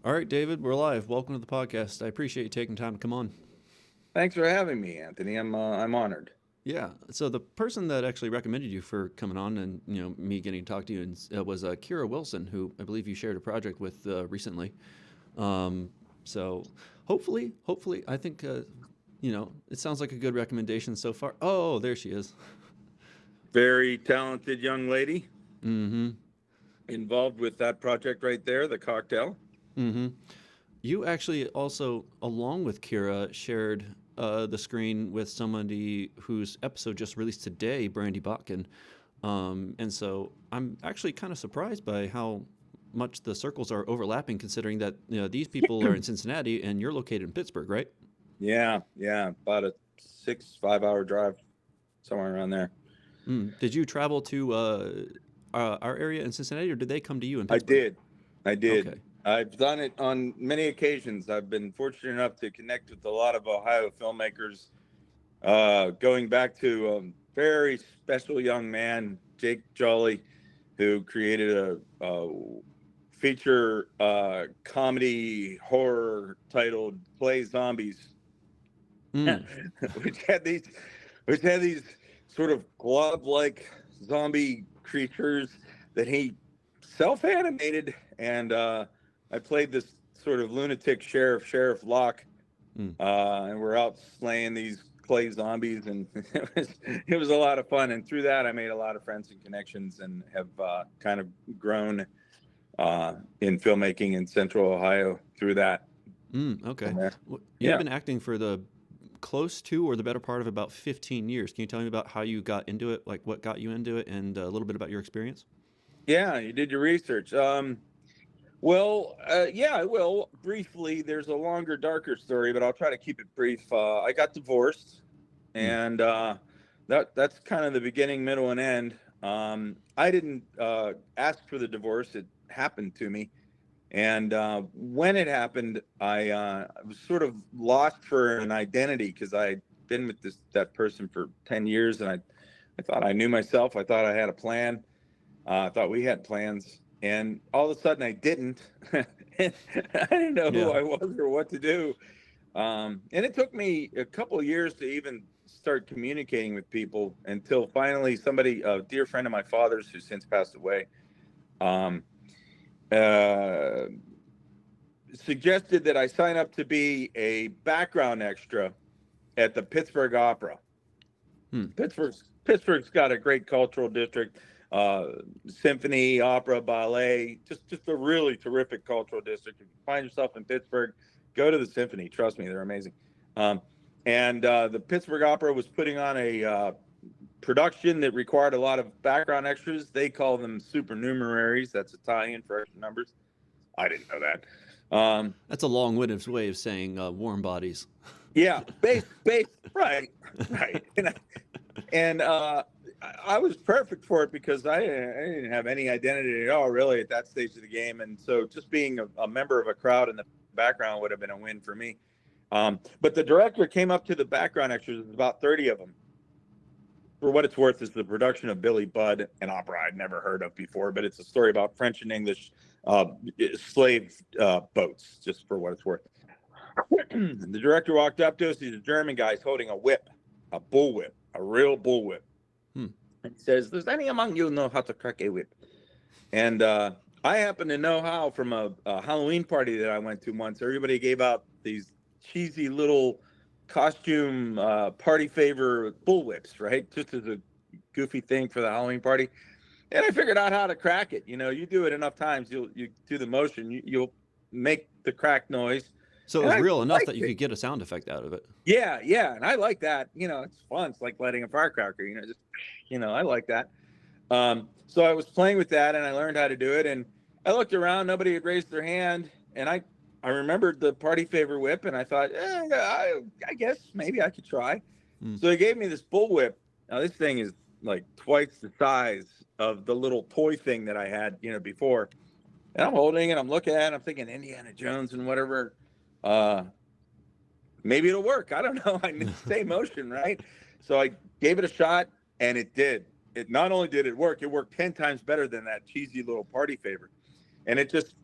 All right, David, we're live. Welcome to the podcast. I appreciate you taking time to come on. Thanks for having me, Anthony. I'm honored. Yeah. So the person that actually recommended you for coming on, and me getting to talk to you, was Kira Wilson, who I believe you shared a project with recently. Um, so hopefully, I think it sounds like a good recommendation so far. Oh, there she is. Very talented young lady Mm-hmm. involved with that project right there, the cocktail. Mm-hmm. You actually also, along with Kira, shared the screen with somebody whose episode just released today, Brandy Botkin. And so I'm actually kind of surprised by how much the circles are overlapping, considering that these people are in Cincinnati and you're located in Pittsburgh, right? Yeah, about a 5 hour drive, somewhere around there. Did you travel to our area in Cincinnati, or did they come to you in I Pittsburgh? did, I did. Okay. I've done it on many occasions. I've been fortunate enough to connect with a lot of Ohio filmmakers, going back to a very special young man, Jake Jolly, who created a feature comedy horror titled "Play Zombies," Mm. which had these which had these sort of glob-like zombie creatures that he self-animated, and I played this sort of lunatic Sheriff Locke, Mm. and we're out slaying these clay zombies, and it was a lot of fun. And through that, I made a lot of friends and connections, and have kind of grown in filmmaking in Central Ohio through that. Okay. From there, You've yeah. been acting for the close to or the better part of about 15 years. Can you tell me about how you got into it, like what got you into it, and a little bit about your experience? Yeah, you did your research. Well, yeah, I will. Briefly, there's a longer, darker story, but I'll try to keep it brief. I got divorced, Mm. and that's kind of the beginning, middle, and end. I didn't ask for the divorce; it happened to me. And when it happened, I was sort of lost for an identity, because I had been with that person for 10 years, and I thought I knew myself. I thought I had a plan. I thought we had plans, and all of a sudden I didn't. And I didn't know who Yeah. I was or what to do. And it took me a couple of years to even start communicating with people, until finally somebody, a dear friend of my father's who since passed away, um, uh, suggested that I sign up to be a background extra at the Pittsburgh Opera. Hmm. Pittsburgh's got a great cultural district, uh, symphony, opera, ballet, just a really terrific cultural district. If you find yourself in Pittsburgh, go to the symphony. Trust me, they're amazing. Um, and the Pittsburgh Opera was putting on a production that required a lot of background extras. They call them supernumeraries. That's Italian for extra numbers. I didn't know that. That's a long-winded way of saying warm bodies. Yeah, base, right, right. And I was perfect for it, because I didn't have any identity at all, really, at that stage of the game. And so just being a member of a crowd in the background would have been a win for me. But the director came up to the background extras, there's about 30 of them. For what it's worth, is the production of Billy Budd, an opera I'd never heard of before, but it's a story about French and English uh, slave boats, just for what it's worth. The director walked up to us. He's a German guy. He's holding a whip, a bullwhip, a real bullwhip. Hmm. And he says, "Does any among you know how to crack a whip?" And I happen to know how from a Halloween party that I went to once. Everybody gave out these cheesy little costume party favor bullwhips, right? Just as a goofy thing for the Halloween party. And I figured out how to crack it. You do it enough times, you do the motion, you'll make the crack noise. So it And was I real enough that liked you it. could get a sound effect out of it. Yeah, and I like that. It's fun. It's like lighting a firecracker. Just I like that. So I was playing with that, and I learned how to do it. And I looked around; nobody had raised their hand, and I remembered the party favor whip, and I thought, I guess maybe I could try. Hmm. So they gave me this bull whip. Now this thing is like twice the size of the little toy thing that I had, before. And I'm holding it, I'm looking at it, I'm thinking Indiana Jones and whatever. Uh, Maybe it'll work. I don't know. I need to stay motion, right? So I gave it a shot, and it did. It not only did it work 10 times better than that cheesy little party favor. And it just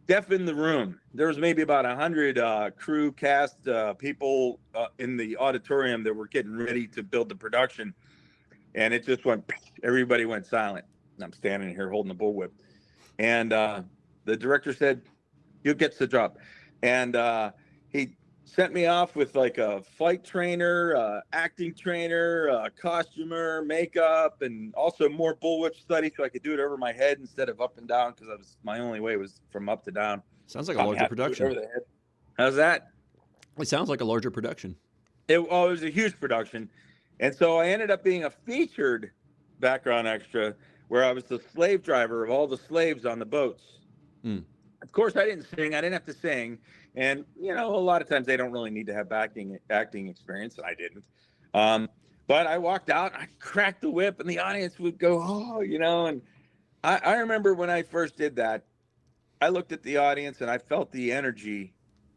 deaf in the room. There was maybe about 100 crew cast people in the auditorium that were getting ready to build the production, and it just went. Everybody went silent. And I'm standing here holding the bullwhip, and the director said, "You gets the job," and he sent me off with like a flight trainer, acting trainer, costumer, makeup, and also more bullwhip study so I could do it over my head instead of up and down because I was my only way was from up to down. Sounds like a Taught me larger how to do it production. over the head. How's that? It sounds like a larger production. It was a huge production, and so I ended up being a featured background extra where I was the slave driver of all the slaves on the boats. Mm. Of course, I didn't sing. I didn't have to sing, and you know, a lot of times they don't really need to have acting experience. I didn't, but I walked out. I cracked the whip, and the audience would go, "Oh," you know. And I remember when I first did that, I looked at the audience and I felt the energy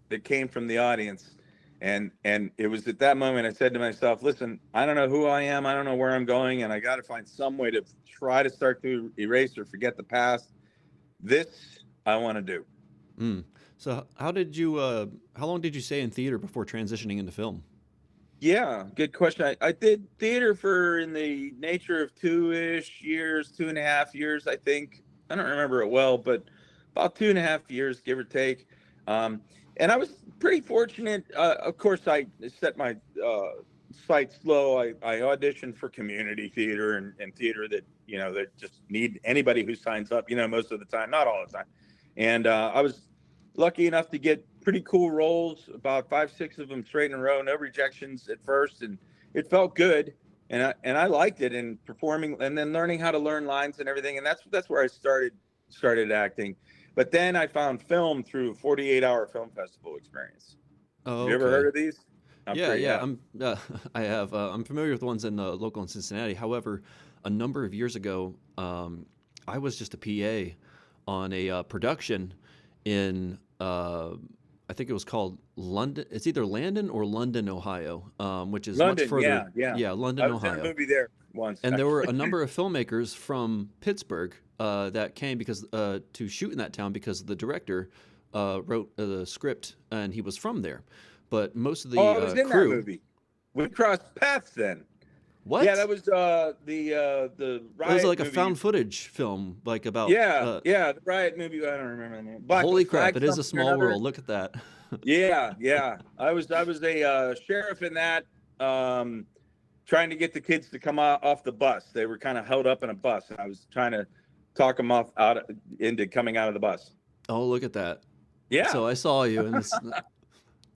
that came from the audience. And it was at that moment I said to myself, listen, I don't know who I am. I don't know where I'm going. And I got to find some way to try to start to erase or forget the past. This I want to do. Mm. So how long did you stay in theater before transitioning into film? Yeah, good question. I did theater for in the nature of 2-ish years, 2.5 years, I think. I don't remember it well, but about 2.5 years, give or take. And I was pretty fortunate. Of course, I set my sights low. I auditioned for community theater and theater that, you know, that just need anybody who signs up, you know, most of the time, not all the time. And I was lucky enough to get pretty cool roles, about 5, 6 of them straight in a row, no rejections at first, and it felt good, and I liked it, and performing, and then learning how to learn lines and everything, and that's where I started acting. But then I found film through 48-hour film festival experience. Oh, Have you ever heard okay. of these? I'm Yeah, sure you yeah. have. I have. I'm familiar with the ones in local in Cincinnati. However, a number of years ago, I was just a PA on a production in. I think it was called London. It's either Landon or London, Ohio, which is much London, further. yeah, yeah. Yeah, I London, was in a Ohio. movie there once, And there were actually. a number of filmmakers from Pittsburgh that came because to shoot in that town because the director wrote the script and he was from there. But most of Oh, the I was in that crew, movie. We crossed paths then. Yeah, that what? was the It was riot like a movie. found footage film, like about. Yeah, yeah, the riot movie. I don't remember the name. Black Holy crap! Flag It is a something or small another. world. Look at that. Yeah, yeah. I was a sheriff in that, trying to get the kids to come off the bus. They were kind of held up in a bus, and I was trying to talk them into coming out of the bus. Oh, look at that. Yeah. So I saw you, and this.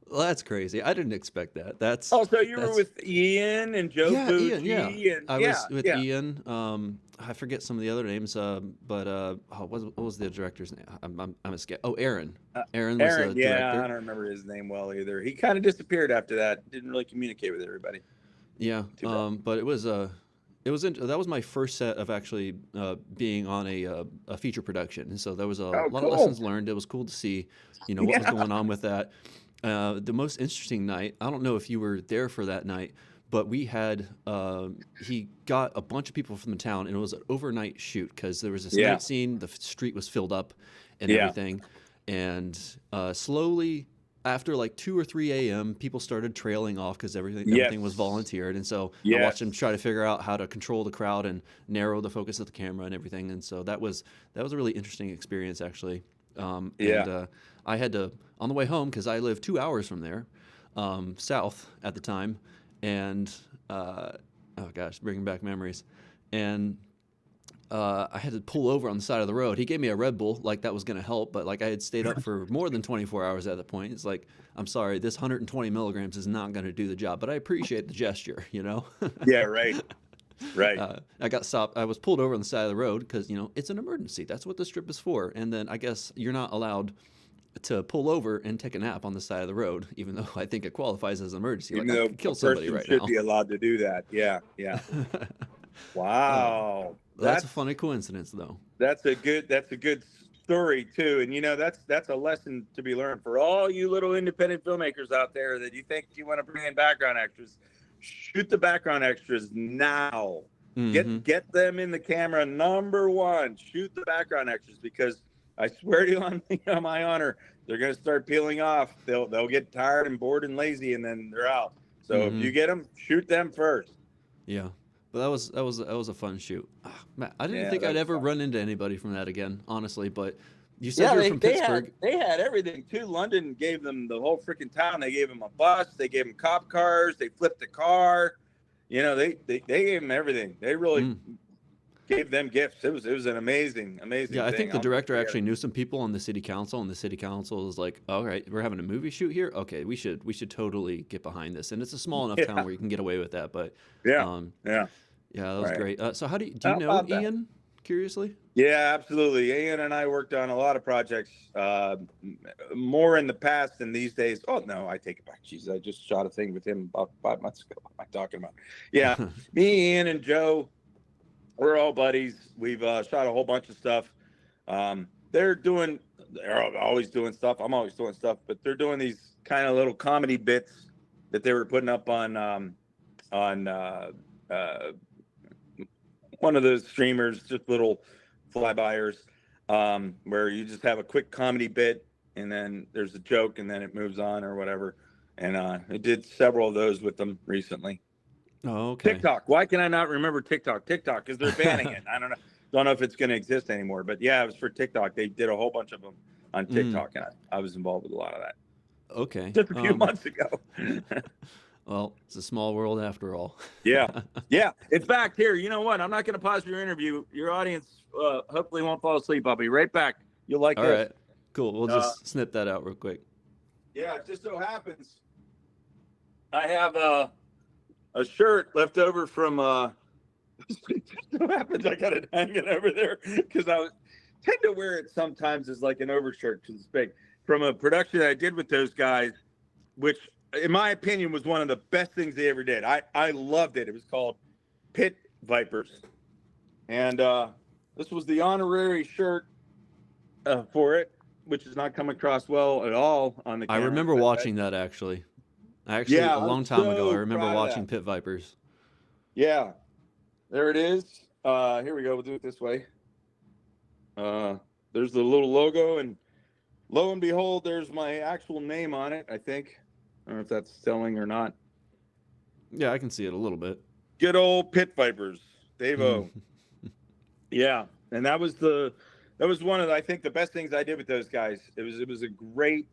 Well, that's crazy. I didn't expect that. Oh, so you were That's with Ian and Joe Yeah, Ian. Yeah, Bucci and I yeah, was with yeah. Ian. I forget some of the other names. But what was the director's name? I'm escaped. Oh, Aaron. Uh, Aaron was the Aaron, yeah, I director. don't remember his name well either. He kind of disappeared after that. Didn't really communicate with everybody. Yeah. Too bad. But that was my first set of actually being on a feature production, and so there was a Oh, lot of cool. lessons learned. It was cool to see, what was Yeah. going on with that. The most interesting night, I don't know if you were there for that night, but we had he got a bunch of people from the town, and it was an overnight shoot because there was this Yeah. night scene. The street was filled up, and Yeah. everything, and slowly after like 2 or 3 a.m., people started trailing off because everything was Yes. volunteered, and so I watched him Yes. try to figure out how to control the crowd and narrow the focus of the camera and everything, and so that was a really interesting experience actually. And Yeah. I had to on the way home because I lived 2 hours from there, south at the time, and oh gosh, bringing back memories, and I had to pull over on the side of the road. He gave me a Red Bull, like that was going to help, but like I had stayed up for more than 24 hours at that point. It's like, I'm sorry, this 120 milligrams is not going to do the job, but I appreciate the gesture, you know? Yeah. Right. Right. I got stopped. I was pulled over on the side of the road because, it's an emergency. That's what the strip is for. And then I guess you're not allowed to pull over and take a nap on the side of the road, even though I think it qualifies as an emergency. Even Like I though could a kill somebody person right should now. be allowed to do that. Yeah. Yeah. uh, Wow. that's a funny coincidence, though. That's a good story too. And that's a lesson to be learned for all you little independent filmmakers out there that you think you want to bring in background extras. Shoot the background extras now. Mm-hmm. Get them in the camera. Number one, shoot the background extras because I swear to you on my honor, they're going to start peeling off. They'll get tired and bored and lazy, and then they're out. So if Mm-hmm. you get them, shoot them first. Yeah. But that was a fun shoot. Ah, man, I didn't Yeah, think that I'd was ever fun. run into anybody from that again, honestly. But you said Yeah, you're from Pittsburgh. they had everything too. London gave them the whole freaking town. They gave them a bus. They gave them cop cars. They flipped a car. You know, they gave them everything. They really Mm. gave them gifts. It was an amazing Yeah, I think thing. the I'll never director forget actually it. knew some people on the city council, and the city council was like, "All right, we're having a movie shoot here. Okay, we should totally get behind this." And it's a small enough town Yeah, where you can get away with that. But yeah, um, yeah. yeah, that was Right. great. So do you How know about that? Ian? Curiously. Yeah, absolutely. Ian and I worked on a lot of projects, more in the past than these days. Oh no, I take it back. Jeez, I just shot a thing with him about 5 months ago. What am I talking about? Yeah, me, Ian, and Joe, we're all buddies. We've shot a whole bunch of stuff. They're always doing stuff. I'm always doing stuff, but they're doing these kind of little comedy bits that they were putting up on one of those streamers, just little flybyers, where you just have a quick comedy bit and then there's a joke and then it moves on or whatever. And I did several of those with them recently. Oh, okay. TikTok. Why can I not remember TikTok? TikTok, because they're banning it. I don't know. Don't know if it's going to exist anymore. But yeah, it was for TikTok. They did a whole bunch of them on Mm, TikTok, and I was involved with a lot of that okay. just a few months ago. Well, it's a small world after all. Yeah, yeah. In fact, here, you know what? I'm not going to pause your interview. Your audience hopefully won't fall asleep. I'll be right back. You'll like All this. right. Cool. We'll Uh, just snip that out real quick. yeah, it just so happens I have a shirt left over from. It just so happens I got it hanging over there because tend to wear it sometimes as like an overshirt because it's big. From a production that I did with those guys, which in my opinion was one of the best things they ever did. I loved it. It was called Pit Vipers, and this was the honorary shirt for it, which is not coming across well at all on the I camera. remember but watching that actually. Actually, yeah, a I'm long time ago, I so remember proud of watching that. Pit Vipers. Yeah, there it is. Here we go. We'll do it this way. There's the little logo, and lo and behold, there's my actual name on it, I think. I don't know if that's selling or not. Yeah, I can see it a little bit. Good old Pit Vipers, Mm. Dave-O. Yeah, and that was one of I think the best things I did with those guys. It was a great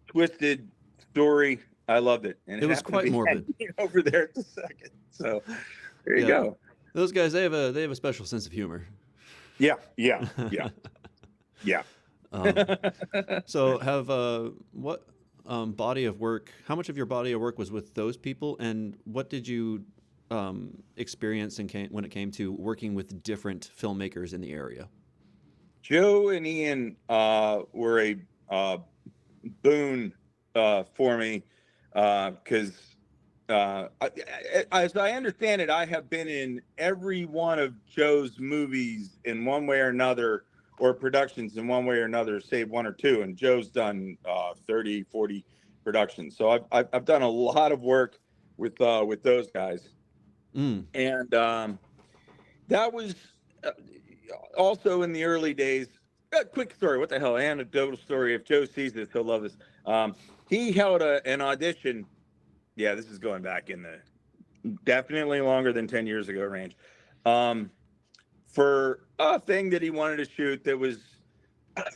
twisted story. I loved it, and It it was happened to quite be morbid. hanging over there at the second. So there you Yeah, go. those guys they have a special sense of humor. Yeah, yeah, yeah, yeah. um, so have what body of work? How much of your body of work was with those people, and what did you experience when it came to working with different filmmakers in the area? Joe and Ian were a boon for me because as I understand it, I have been in every one of Joe's movies in one way or another, or productions in one way or another, save one or two. And Joe's done 30, 40 productions. So I've done a lot of work with those guys. Mm. And that was also in the early days. A quick story. What the hell? Anecdotal story. If Joe sees this, he'll love this. He held an audition. Yeah, this is going back in the definitely longer than 10 years ago range. For a thing that he wanted to shoot that was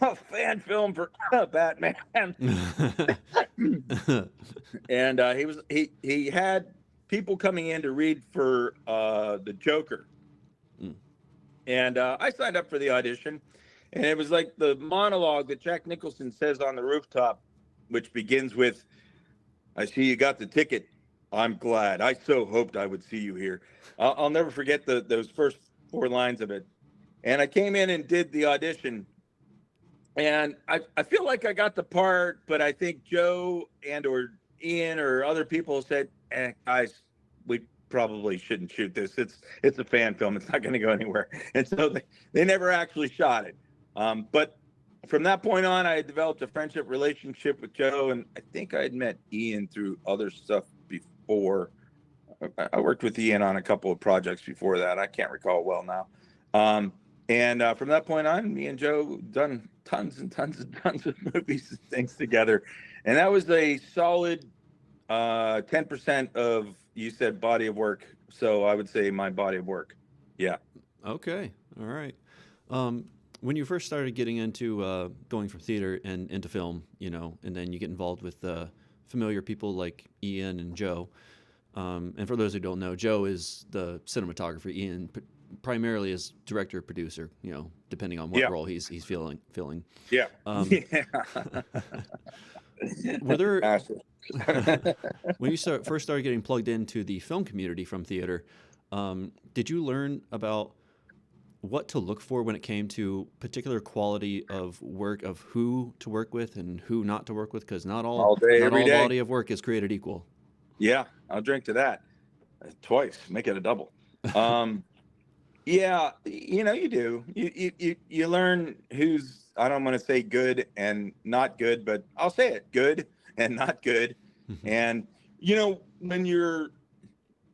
a fan film for Batman. And he had people coming in to read for the Joker. Mm. And I signed up for the audition, and it was like the monologue that Jack Nicholson says on the rooftop, which begins with, "I see you got the ticket. I'm glad. I so hoped I would see you here." I'll never forget those first 4 lines of it. And I came in and did the audition, and I feel like I got the part, but I think Joe and or Ian or other people said, guys, we probably shouldn't shoot this. It's a fan film. It's not going to go anywhere. And so they never actually shot it. But from that point on, I had developed a friendship relationship with Joe, and I think I had met Ian through other stuff before. I worked with Ian on a couple of projects before that. I can't recall well now. And from that point on, me and Joe done tons and tons and tons of movies and things together. And that was a solid 10% of, you said, body of work. So I would say my body of work. Yeah. Okay. All right. Um, when you first started getting into going from theater and into film, and then you get involved with familiar people like Ian and Joe. And for those who don't know, Joe is the cinematographer. Ian primarily is director, producer. Depending on what Yeah. role he's filling. Yeah. Um, Yeah. were there Master. when you first started getting plugged into the film community from theater? Did you learn about what to look for when it came to particular quality of work, of who to work with and who not to work with? Because not all All day, not every all day. body of work is created equal. Yeah. I'll drink to that twice, make it a double. Yeah, you do. You learn who's, I don't want to say good and not good, but I'll say it, good and not good. And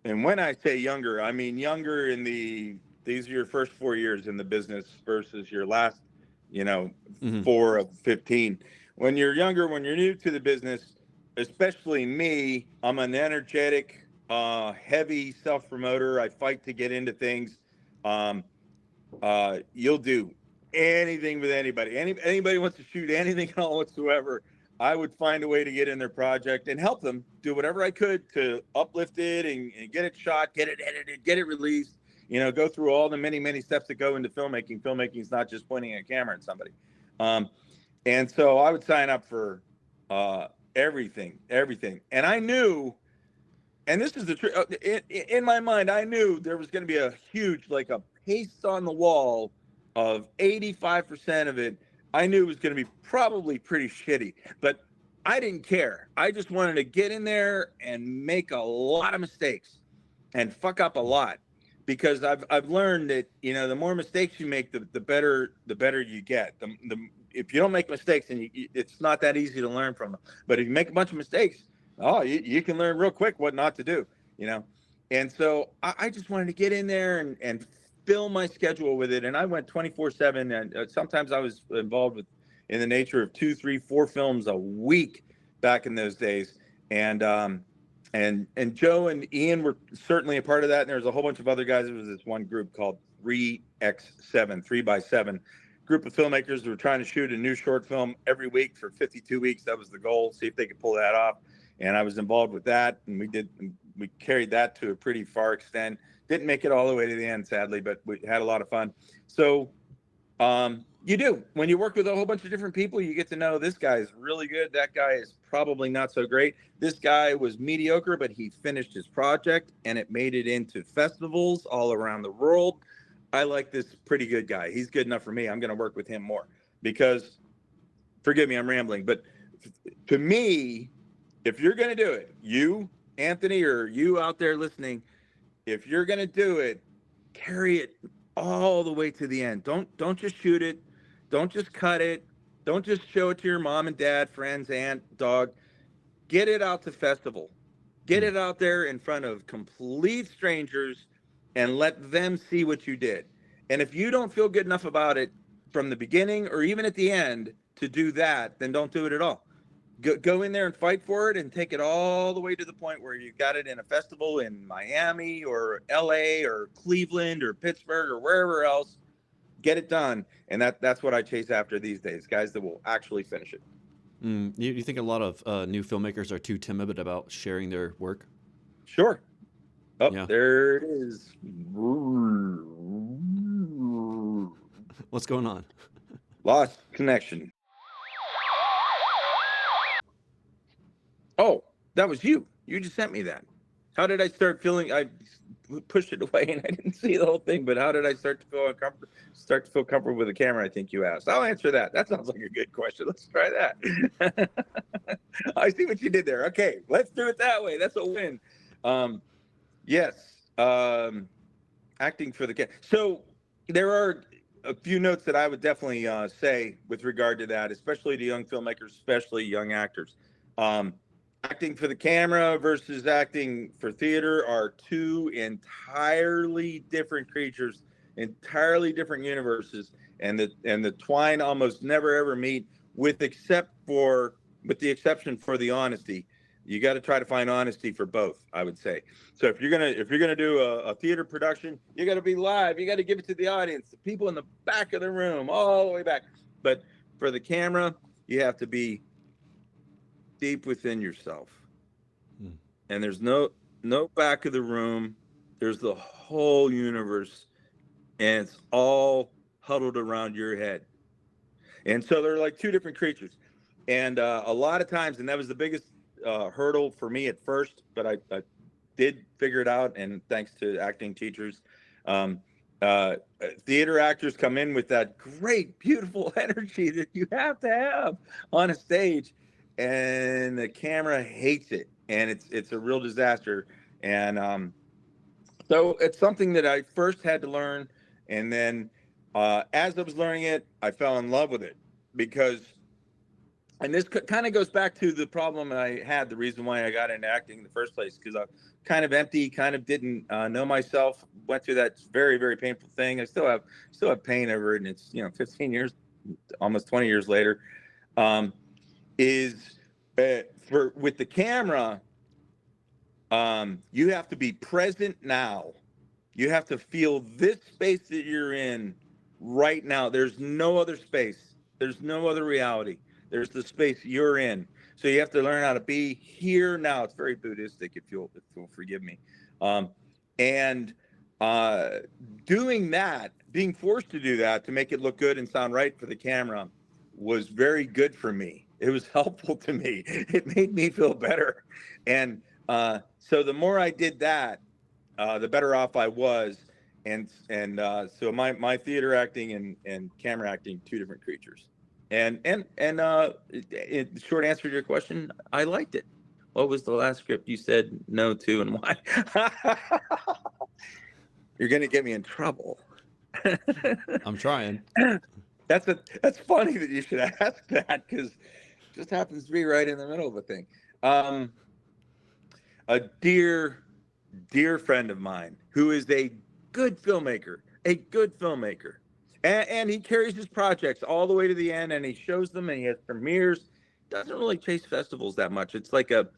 when I say younger, I mean younger in these are your first 4 years in the business versus your last, you know, Mhm. 4 of 15. When you're younger, when you're new to the business, especially me, I'm an energetic, heavy self-promoter. I fight to get into things. Um, you'll do anything with anybody. Anybody wants to shoot anything at all whatsoever, I would find a way to get in their project and help them do whatever I could to uplift it and get it shot, get it edited, get it released. Go through all the many, many steps that go into filmmaking. Filmmaking is not just pointing a camera at somebody. Um, and so I would sign up for everything. And I knew, and this is the truth, in my mind, I knew there was going to be a huge, like a paste on the wall of 85% of it. I knew it was going to be probably pretty shitty, but I didn't care. I just wanted to get in there and make a lot of mistakes and fuck up a lot, because I've learned that the more mistakes you make, the better you get. If you don't make mistakes, and it's not that easy to learn from them. But if you make a bunch of mistakes, you can learn real quick what not to do. And so I just wanted to get in there and fill my schedule with it. And I went 24/7, and sometimes I was involved in the nature of 2, 3, 4 films a week back in those days. And Joe and Ian were certainly a part of that. And there's a whole bunch of other guys. It was this one group called 3x7, 3x7 group of filmmakers who were trying to shoot a new short film every week for 52 weeks. That was the goal. See if they could pull that off. And I was involved with that. And we carried that to a pretty far extent. Didn't make it all the way to the end, sadly, but we had a lot of fun. So you do. When you work with a whole bunch of different people, you get to know this guy is really good. That guy is probably not so great. This guy was mediocre, but he finished his project and it made it into festivals all around the world. I like this pretty good guy. He's good enough for me. I'm going to work with him more because, forgive me, I'm rambling, but to me, if you're going to do it, you, Anthony, or you out there listening, if you're going to do it, carry it all the way to the end. Don't just shoot it. Don't just cut it. Don't just show it to your mom and dad, friends, aunt, dog. Get it out to festival. Get it out there in front of complete strangers and let them see what you did. And if you don't feel good enough about it from the beginning or even at the end to do that, then don't do it at all. Go in there and fight for it and take it all the way to the point where you got it in a festival in Miami or LA or Cleveland or Pittsburgh or wherever else. Get it done. And that's what I chase after these days, guys that will actually finish it. You think a lot of new filmmakers are too timid about sharing their work? Sure. Oh, Yeah. there it is. What's going on? Lost connection. Oh, that was you. You just sent me that. How did I start feeling? I pushed it away and I didn't see the whole thing. But how did I start to feel uncomfortable? Start to feel comfortable with the camera? I think you asked. I'll answer that. That sounds like a good question. Let's try that. I see what you did there. Okay, let's do it that way. That's a win. Yes. Acting for the camera. So there are a few notes that I would definitely say with regard to that, especially to young filmmakers, especially young actors. Acting for the camera versus acting for theater are two entirely different creatures entirely different universes, and the twine almost never ever meet, with the exception for the honesty. You got to try to find honesty for both, I would say. So if you're gonna do a theater production, you got to be live. You got to give it to the audience, the people in the back of the room, all the way back. But for the camera, you have to be deep within yourself, and there's no back of the room. There's the whole universe, and it's all huddled around your head. And so they're like two different creatures. And a lot of times, and that was the biggest hurdle for me at first, but I did figure it out. And thanks to acting teachers, um, uh, theater actors come in with that great, beautiful energy that you have to have on a stage, and the camera hates it, and it's a real disaster. And so it's something that I first had to learn, and then as I was learning it, I fell in love with it, because, and this kind of goes back to the problem I had, the reason why I got into acting in the first place, because I'm kind of empty, kind of didn't know myself, went through that very, very painful thing. I still have pain over it, and it's 15 years, almost 20 years later. Is for with the camera, you have to be present now. You have to feel this space that you're in right now. There's no other space. There's no other reality. There's the space you're in. So you have to learn how to be here now. It's very Buddhistic, if you'll forgive me. And doing that, being forced to do that to make it look good and sound right for the camera, was very good for me. It was helpful to me. It made me feel better. And so the more I did that, the better off I was. And so my theater acting and camera acting, two different creatures. And short answer to your question, I liked it. What was the last script you said no to, and why? You're gonna get me in trouble. I'm trying. That's funny that you should ask that, because it just happens to be right in the middle of a thing. A dear friend of mine who is a good filmmaker, and he carries his projects all the way to the end, and he shows them, and he has premieres. Doesn't really chase festivals that much. It's like that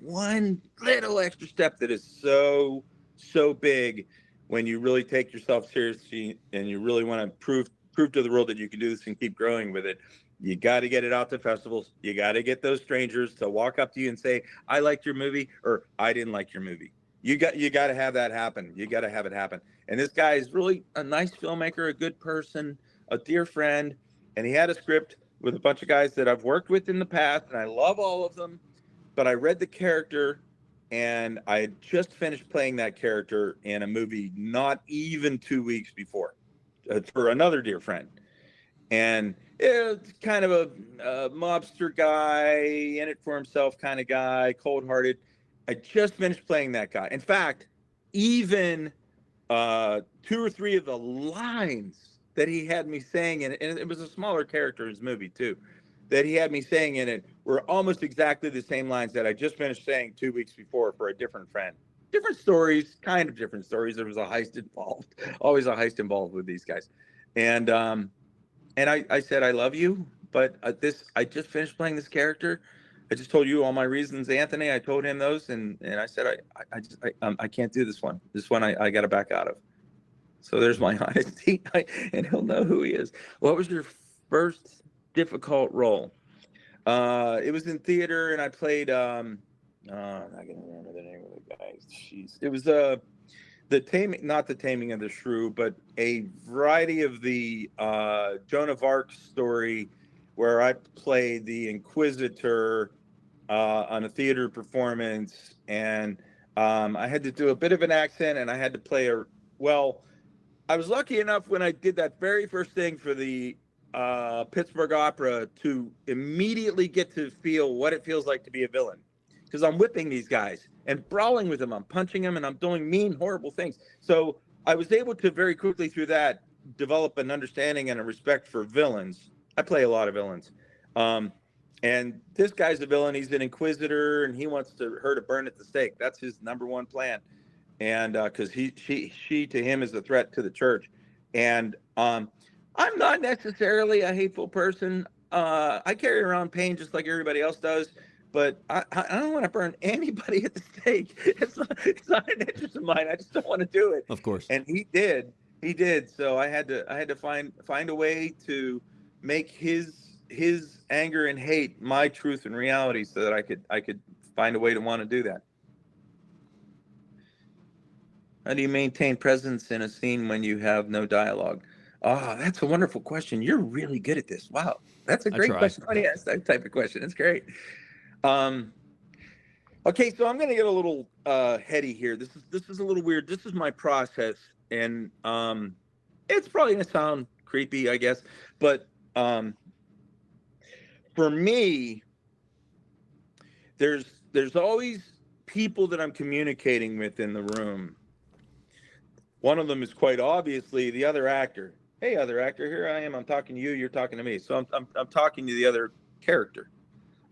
one little extra step that is so big when you really take yourself seriously and you really want to prove to the world that you can do this and keep growing with it. You got to get it out to festivals. You got to get those strangers to walk up to you and say, "I liked your movie," or "I didn't like your movie." You got to have that happen. You got to have it happen. And this guy is really a nice filmmaker, a good person, a dear friend. And he had a script with a bunch of guys that I've worked with in the past, and I love all of them. But I read the character, and I had just finished playing that character in a movie not even 2 weeks before, for another dear friend. And it's kind of a mobster guy, in it for himself kind of guy, cold-hearted. I just finished playing that guy. In fact, even 2 or 3 of the lines that he had me saying in it, and it was a smaller character in his movie too, that he had me saying in it, were almost exactly the same lines that I just finished saying 2 weeks before for a different friend. Different stories, kind of different stories. There was a heist involved, always a heist involved with these guys. And I said, "I love you, but I just finished playing this character. I just told you all my reasons, Anthony. I told him those, and I said, I can't do this one. This one I got to back out of." So there's my honesty, and he'll know who he is. What was your first difficult role? It was in theater, and I played. I'm not gonna remember the name of the guy. Jeez, it was not the Taming of the Shrew, but a variety of the Joan of Arc story, where I played the Inquisitor on a theater performance, and I had to do a bit of an accent, and I had to play I was lucky enough when I did that very first thing for the Pittsburgh Opera to immediately get to feel what it feels like to be a villain, because I'm whipping these guys and brawling with them. I'm punching them, and I'm doing mean, horrible things. So I was able to very quickly through that develop an understanding and a respect for villains. I play a lot of villains. And this guy's a villain. He's an inquisitor, and he wants her to burn at the stake. That's his number one plan. and because she to him is a threat to the church, and I'm not necessarily a hateful person. I carry around pain just like everybody else does, but I don't want to burn anybody at the stake. It's not an interest of mine. I just don't want to do it. Of course. And he did. So I had to find a way to make his anger and hate my truth and reality, so that I could find a way to want to do that. How do you maintain presence in a scene when you have no dialogue? Oh, that's a wonderful question. You're really good at this. Wow. That's a I great try. question. Funny ask that type of question. It's great. Um, okay, so I'm gonna get a little heady here. This is a little weird. This is my process, and it's probably gonna sound creepy, I guess, but for me, there's always people that I'm communicating with in the room. One of them is quite obviously the other actor. Hey, other actor, here I am. I'm talking to you. You're talking to me. So I'm talking to the other character.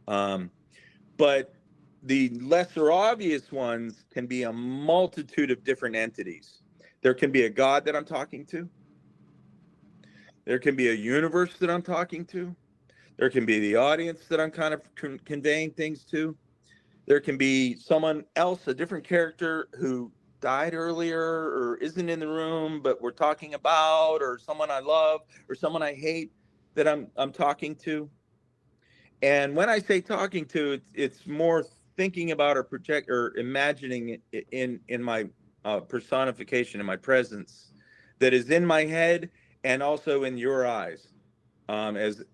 But the lesser obvious ones can be a multitude of different entities. There can be a God that I'm talking to. There can be a universe that I'm talking to. There can be the audience that I'm kind of conveying things to. There can be someone else, a different character who died earlier or isn't in the room, but we're talking about, or someone I love or someone I hate that I'm talking to. And when I say talking to, it's more thinking about or project or imagining it in my personification, in my presence, that is in my head and also in your eyes, as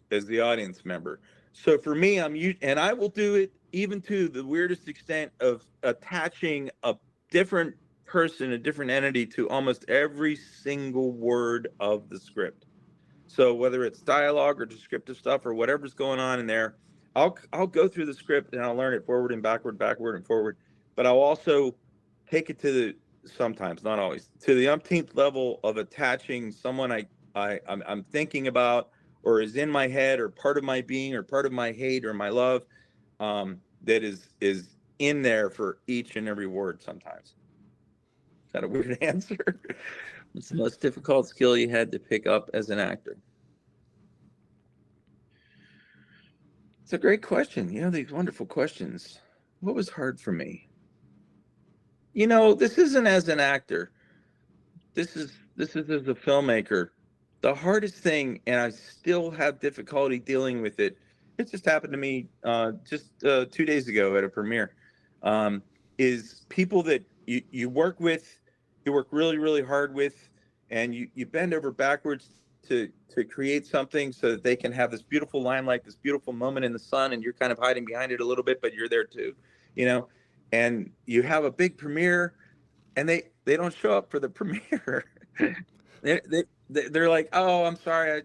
the audience member. So for me, and I will do it even to the weirdest extent of attaching a different person, a different entity to almost every single word of the script. So whether it's dialogue or descriptive stuff or whatever's going on in there, I'll go through the script and I'll learn it forward and backward, backward and forward. But I'll also take it to the sometimes, not always, to the umpteenth level of attaching someone I'm thinking about, or is in my head, or part of my being, or part of my hate or my love, that is in there for each and every word. Sometimes. Is that a weird answer? What's the most difficult skill you had to pick up as an actor? It's a great question. These wonderful questions. What was hard for me? This isn't as an actor. This is as a filmmaker. The hardest thing, and I still have difficulty dealing with it. It just happened to me just 2 days ago at a premiere. Is people that you work with, you work really, really hard with, and you bend over backwards to create something so that they can have this beautiful limelight, this beautiful moment in the sun, and you're kind of hiding behind it a little bit, but you're there too, you know. And you have a big premiere, and they don't show up for the premiere. They're like, oh, I'm sorry, I'm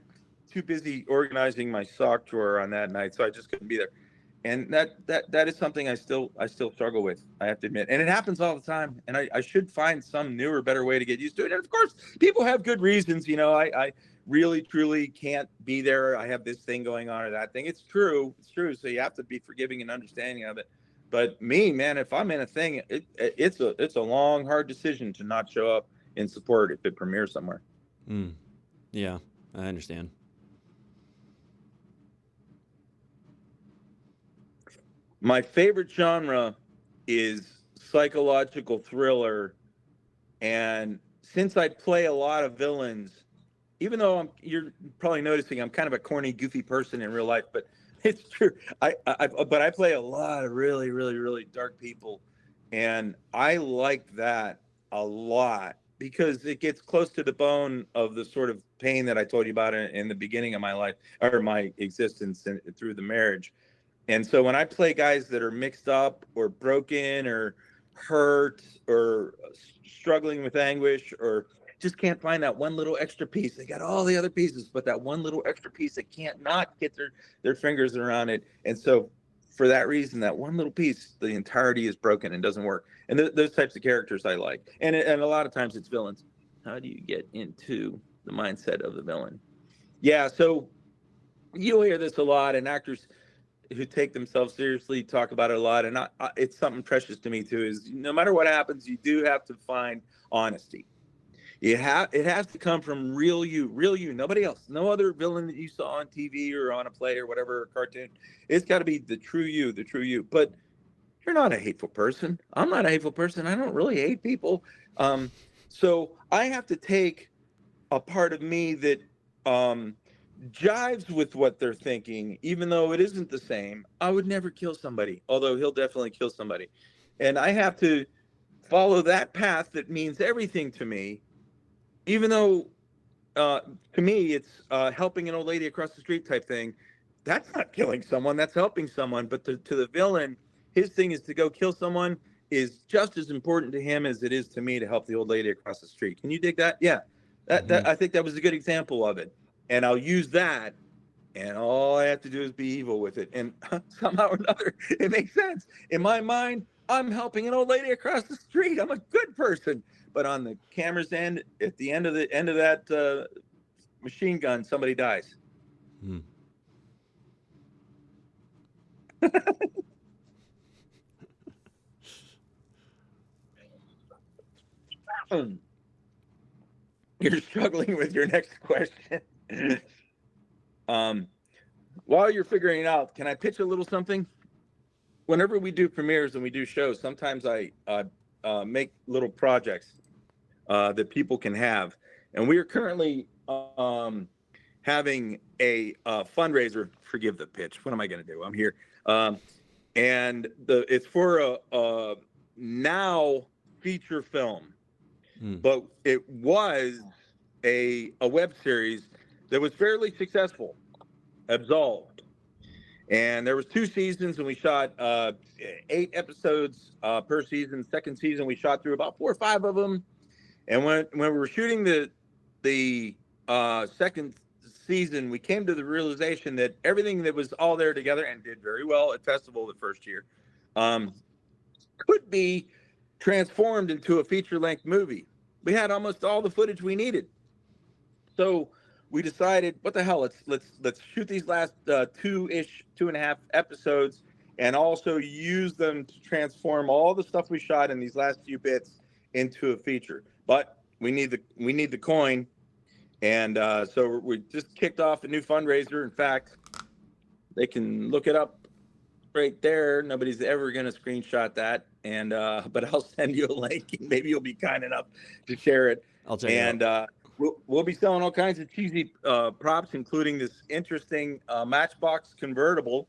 too busy organizing my sock drawer on that night, so I just couldn't be there. And that is something I still struggle with, I have to admit. And it happens all the time. And I should find some newer, better way to get used to it. And of course, people have good reasons. I really truly can't be there. I have this thing going on or that thing. It's true. It's true. So you have to be forgiving and understanding of it. But me, man, if I'm in a thing, it's a long, hard decision to not show up in support if it premieres somewhere. Yeah, I understand. My favorite genre is psychological thriller. And since I play a lot of villains, even though you're probably noticing I'm kind of a corny, goofy person in real life, but it's true. But I play a lot of really, really, really dark people, and I like that a lot because it gets close to the bone of the sort of pain that I told you about in the beginning of my life or my existence through the marriage. And so when I play guys that are mixed up or broken or hurt or struggling with anguish or just can't find that one little extra piece, they got all the other pieces, but that one little extra piece, they can't not get their fingers around it. And so for that reason, that one little piece, the entirety is broken and doesn't work. And those types of characters I like. And a lot of times it's villains. How do you get into the mindset of the villain? Yeah, so you'll hear this a lot, and actors who take themselves seriously talk about it a lot, and it's something precious to me too. Is no matter what happens, you do have to find honesty. It has to come from real you, nobody else, no other villain that you saw on TV or on a play or whatever, or cartoon. It's got to be the true you, the true you. But you're not a hateful person. I'm not a hateful person. I don't really hate people. So I have to take a part of me that jives with what they're thinking, even though it isn't the same. I would never kill somebody, although he'll definitely kill somebody. And I have to follow that path that means everything to me, even though to me it's helping an old lady across the street type thing. That's not killing someone, that's helping someone. But to the villain, his thing is to go kill someone is just as important to him as it is to me to help the old lady across the street. Can you dig that? Yeah. That I think that was a good example of it. And I'll use that, and all I have to do is be evil with it. And somehow or another, it makes sense. In my mind, I'm helping an old lady across the street. I'm a good person. But on the camera's end, at the end of that machine gun, somebody dies. You're struggling with your next question. While you're figuring it out, can I pitch a little something? Whenever we do premieres and we do shows, sometimes I make little projects that people can have. And we are currently having a fundraiser. Forgive the pitch. What am I going to do? I'm here. And it's for a now feature film. But it was a web series that was fairly successful, Absolved. And there was 2 seasons, and we shot 8 episodes per season. Second season, we shot through about 4 or 5 of them. And when we were shooting the second season, we came to the realization that everything that was all there together and did very well at festival the first year could be transformed into a feature-length movie. We had almost all the footage we needed. So we decided, what the hell, let's shoot these last 2.5 episodes and also use them to transform all the stuff we shot in these last few bits into a feature. But we need the coin. And so we just kicked off a new fundraiser. In fact, they can look it up right there. Nobody's ever going to screenshot that. And but I'll send you a link, and maybe you'll be kind enough to share it. I'll check it out. We'll be selling all kinds of cheesy props, including this interesting Matchbox convertible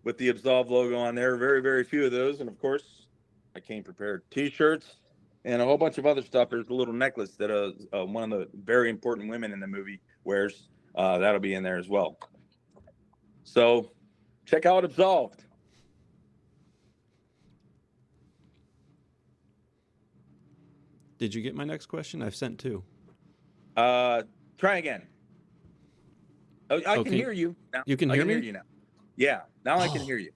with the Absolved logo on there. Very, very few of those. And of course, I came prepared. T-shirts and a whole bunch of other stuff. There's a little necklace that one of the very important women in the movie wears. That'll be in there as well. So check out Absolved. Did you get my next question? I've sent 2. Try again. Oh, I can hear you now. You can hear me? I can hear you now. Yeah, now I can hear you.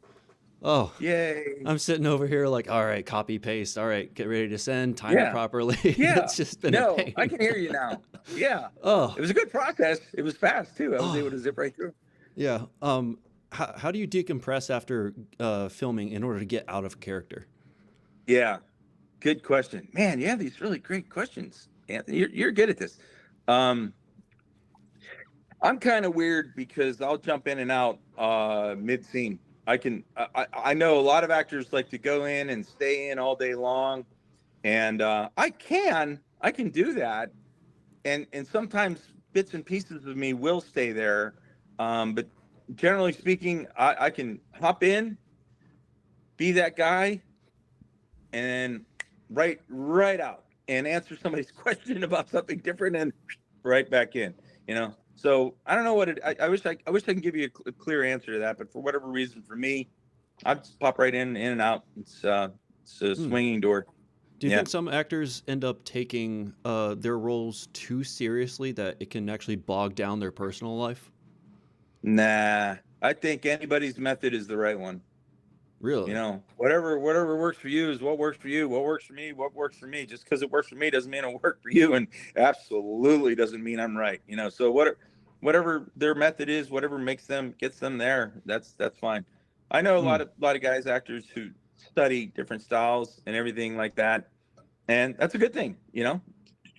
Oh, yay! I'm sitting over here like, all right, copy paste. All right, get ready to send. Time it properly. Yeah, It's just been a pain. I can hear you now. Yeah. Oh, it was a good process. It was fast too. I was able to zip right through. Yeah. How do you decompress after filming in order to get out of character? Yeah. Good question, man. You have these really great questions, Anthony. You're good at this. I'm kind of weird because I'll jump in and out mid scene. I know a lot of actors like to go in and stay in all day long, and I can do that, and sometimes bits and pieces of me will stay there, but generally speaking, I can hop in, be that guy, and right out and answer somebody's question about something different and right back in, So I don't know what I wish I can give you a clear answer to that, but for whatever reason, for me, I just pop right in and out. It's a swinging door. Do you think some actors end up taking their roles too seriously that it can actually bog down their personal life? Nah, I think anybody's method is the right one. Really? Whatever works for you is what works for you. What works for me. Just because it works for me doesn't mean it'll work for you, and absolutely doesn't mean I'm right. So whatever their method is, whatever gets them there, that's fine. I know Mm, a lot of guys, actors who study different styles and everything like that, and that's a good thing. You know,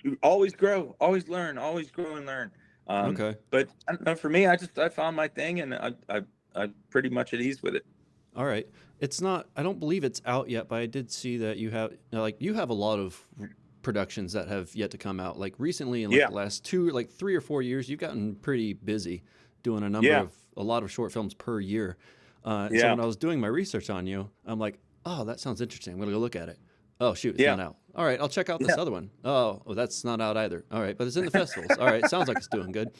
you always grow, always learn, always grow and learn. okay. But I don't know, for me, I found my thing, and I'm pretty much at ease with it. All right. It's not. I don't believe it's out yet, but I did see that you have a lot of productions that have yet to come out. Like recently, in like Yeah, the last 3 or 4 years, you've gotten pretty busy doing yeah, a lot of short films per year. And so yeah, when I was doing my research on you, I'm like, oh, that sounds interesting. I'm gonna go look at it. Oh shoot, it's yeah, not out. All right, I'll check out this yeah. other one. Oh, that's not out either. All right, but it's in the festivals. All right, sounds like it's doing good.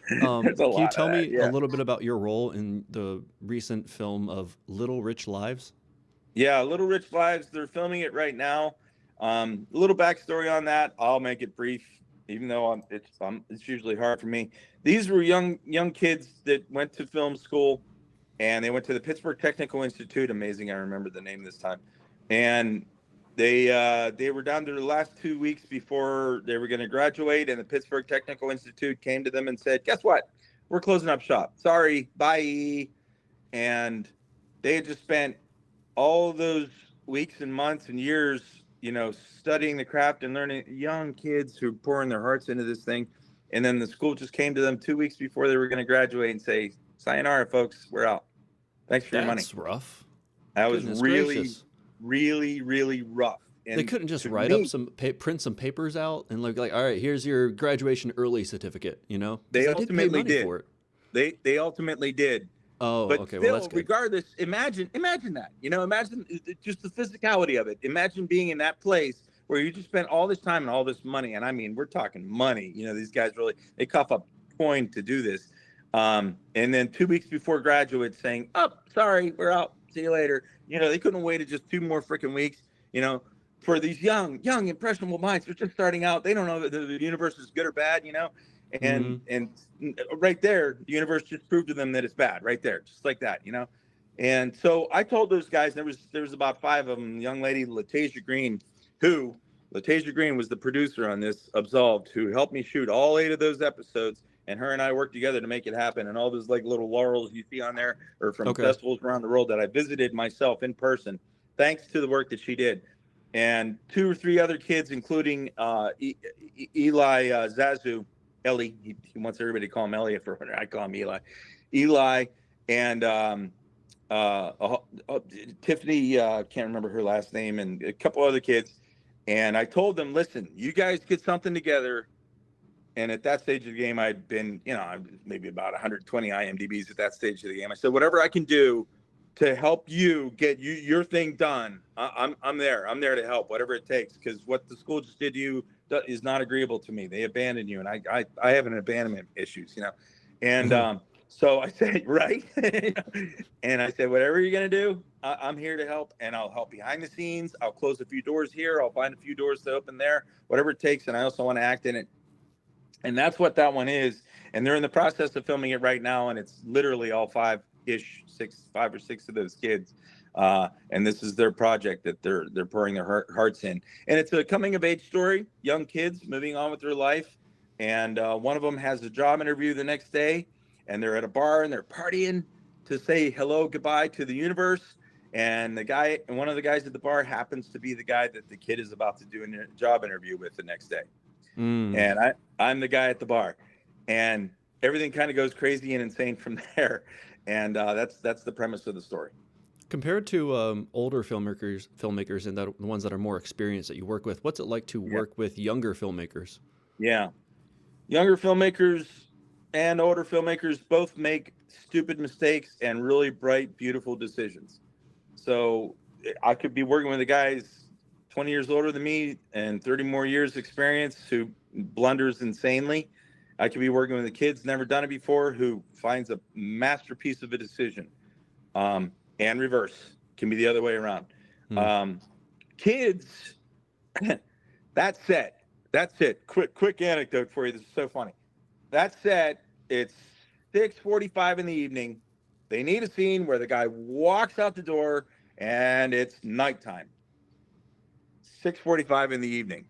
There's a Can you lot of tell that. me a Yeah. little bit about your role in the recent film of Little Rich Lives? Yeah, Little Rich Lives, they're filming it right now. A little backstory on that. I'll make it brief, even though it's usually hard for me. These were young kids that went to film school, and they went to the Pittsburgh Technical Institute. Amazing, I remember the name this time. And they were down to the last 2 weeks before they were going to graduate, and the Pittsburgh Technical Institute came to them and said, "Guess what? We're closing up shop. Sorry, bye." And they had just spent all those weeks and months and years, you know, studying the craft and learning. Young kids who pouring their hearts into this thing, and then the school just came to them 2 weeks before they were going to graduate and say, "Sayonara, folks, we're out. Thanks for your money." That's rough. That was Goodness really, gracious. really, really rough. They And couldn't just to write up me, some print some papers out and like, all right, here's your graduation early certificate, you know? Because they they did pay ultimately money did. for it. They ultimately did. Oh, But okay. Well, that's still, good. regardless, imagine that. You know, imagine just the physicality of it. Imagine being in that place where you just spent all this time and all this money, and I mean, we're talking money. You know, these guys really they cough up coin to do this. And then 2 weeks before graduate, saying, "Oh, sorry, we're out. See you later." You know, they couldn't have waited just 2 more freaking weeks. You know, for these young impressionable minds, they're just starting out. They don't know that the universe is good or bad. You know, Mm-hmm. and right there, the universe just proved to them that it's bad. Right there, just like that. You know. And so I told those guys, there was about 5 of them. Young lady Latasia Green, who Latasia Green was the producer on this Absolved, who helped me shoot all 8 of those episodes, and her and I worked together to make it happen. And all those like little laurels you see on there are from Okay. festivals around the world that I visited myself in person, thanks to the work that she did. And 2 or 3 other kids, including Eli Zazu, Ellie. He wants everybody to call him Elliot for I call him Eli. Eli and Tiffany, can't remember her last name, and a couple other kids. And I told them, listen, you guys get something together. And at that stage of the game, I'd been, you know, maybe about 120 IMDb's at that stage of the game. I said, whatever I can do to help you get your thing done, I'm there. I'm there to help, whatever it takes. Because what the school just did to you is not agreeable to me. They abandoned you, and I have an abandonment issues, you know. And so I said, right. And I said, whatever you're gonna do, I'm here to help, and I'll help behind the scenes. I'll close a few doors here. I'll find a few doors to open there, whatever it takes. And I also want to act in it, and that's what that one is. And they're in the process of filming it right now, and it's literally all 5 or 6 of those kids. And this is their project that they're pouring their hearts in. And it's a coming of age story, young kids moving on with their life. And one of them has a job interview the next day, and they're at a bar and they're partying to say hello, goodbye to the universe. And one of the guys at the bar happens to be the guy that the kid is about to do a job interview with the next day. Mm. And I'm the guy at the bar, and everything kind of goes crazy and insane from there. And that's the premise of the story. Compared to older filmmakers, and the ones that are more experienced that you work with, what's it like to Yeah, work with younger filmmakers? yeah. Younger filmmakers and older filmmakers both make stupid mistakes and really bright, beautiful decisions. So I could be working with a guy who's 20 years older than me and 30 more years experience who blunders insanely. I could be working with a kid's never done it before who finds a masterpiece of a decision. And reverse can be the other way around. Hmm. Um, Kids, that's it. That's it. Quick anecdote for you. This is so funny. That said, it's 6:45 in the evening. They need a scene where the guy walks out the door and it's nighttime. 6:45 in the evening.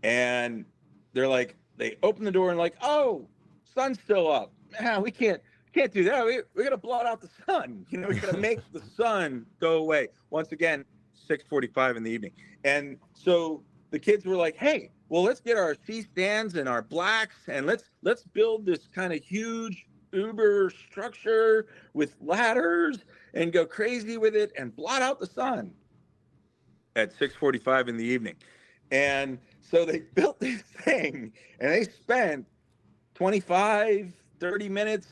And they open the door and like, "Oh, sun's still up. Man, we can't can't do that. We got to blot out the sun. You know, we got to make the sun go away. Once again, 6:45 in the evening. And so the kids were like, hey, well, let's get our C-stands and our blacks, and let's build this kind of huge uber structure with ladders and go crazy with it and blot out the sun at 6:45 in the evening. And so they built this thing, and they spent 25, 30 minutes,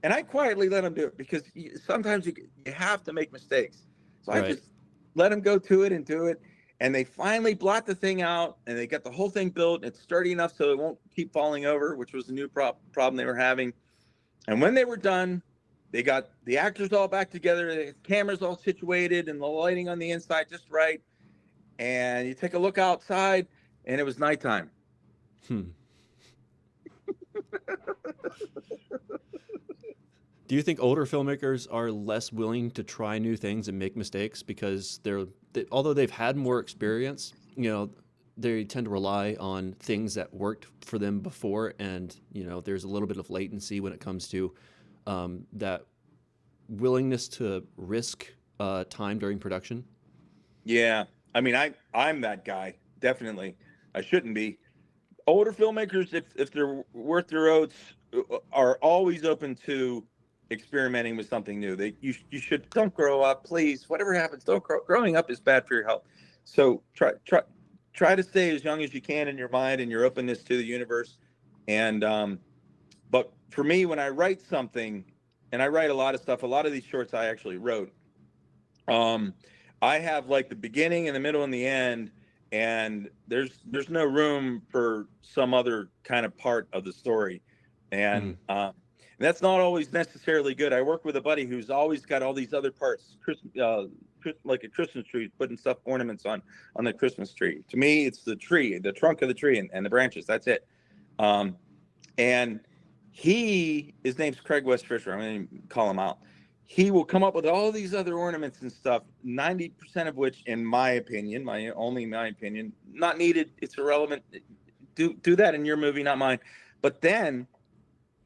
and I quietly let them do it because sometimes you have to make mistakes. So I Right. just let them go to it and do it. And they finally blot the thing out, and they got the whole thing built. It's sturdy enough so it won't keep falling over, which was a new problem they were having. And when they were done, they got the actors all back together, the cameras all situated, and the lighting on the inside just right. And you take a look outside, and it was nighttime. Hmm. Do you think older filmmakers are less willing to try new things and make mistakes because although they've had more experience, they tend to rely on things that worked for them before, and there's a little bit of latency when it comes to that willingness to risk time during production? Yeah, I mean, I'm that guy, definitely. I shouldn't be. Older filmmakers, if they're worth their oats, are always open to experimenting with something new. You should, don't grow up, please. Whatever happens, don't growing up is bad for your health. So try to stay as young as you can in your mind and your openness to the universe. And but for me, when I write something, and I write a lot of stuff, a lot of these shorts I actually wrote. I have like the beginning and the middle and the end, and there's no room for some other kind of part of the story, and that's not always necessarily good. I work with a buddy who's always got all these other parts, like a Christmas tree, putting stuff, ornaments on the Christmas tree. To me, it's the tree, the trunk of the tree, and the branches. That's it. And his name's Craig West Fisher. I'm going to call him out. He will come up with all these other ornaments and stuff, 90% of which, in my opinion, my opinion, not needed. It's irrelevant. Do that in your movie, not mine. But then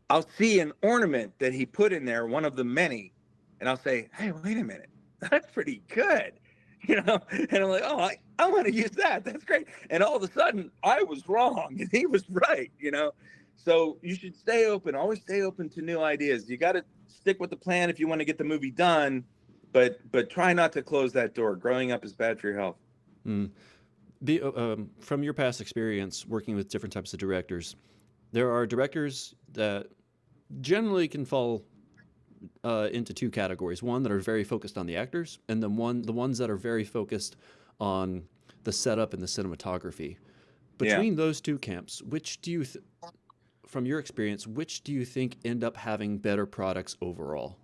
I'll see an ornament that he put in there, one of the many, and I'll say, hey, wait a minute. That's pretty good. And I'm like, oh, I want to use that. That's great. And all of a sudden I was wrong and he was right, So you should stay open, always stay open to new ideas. You got to stick with the plan if you want to get the movie done, but try not to close that door. Growing up is bad for your health. From your past experience working with different types of directors, there are directors that generally can fall into two categories. One that are very focused on the actors, and then the ones that are very focused on the setup and the cinematography. Between those two camps, which do you from your experience, which do you think end up having better products overall?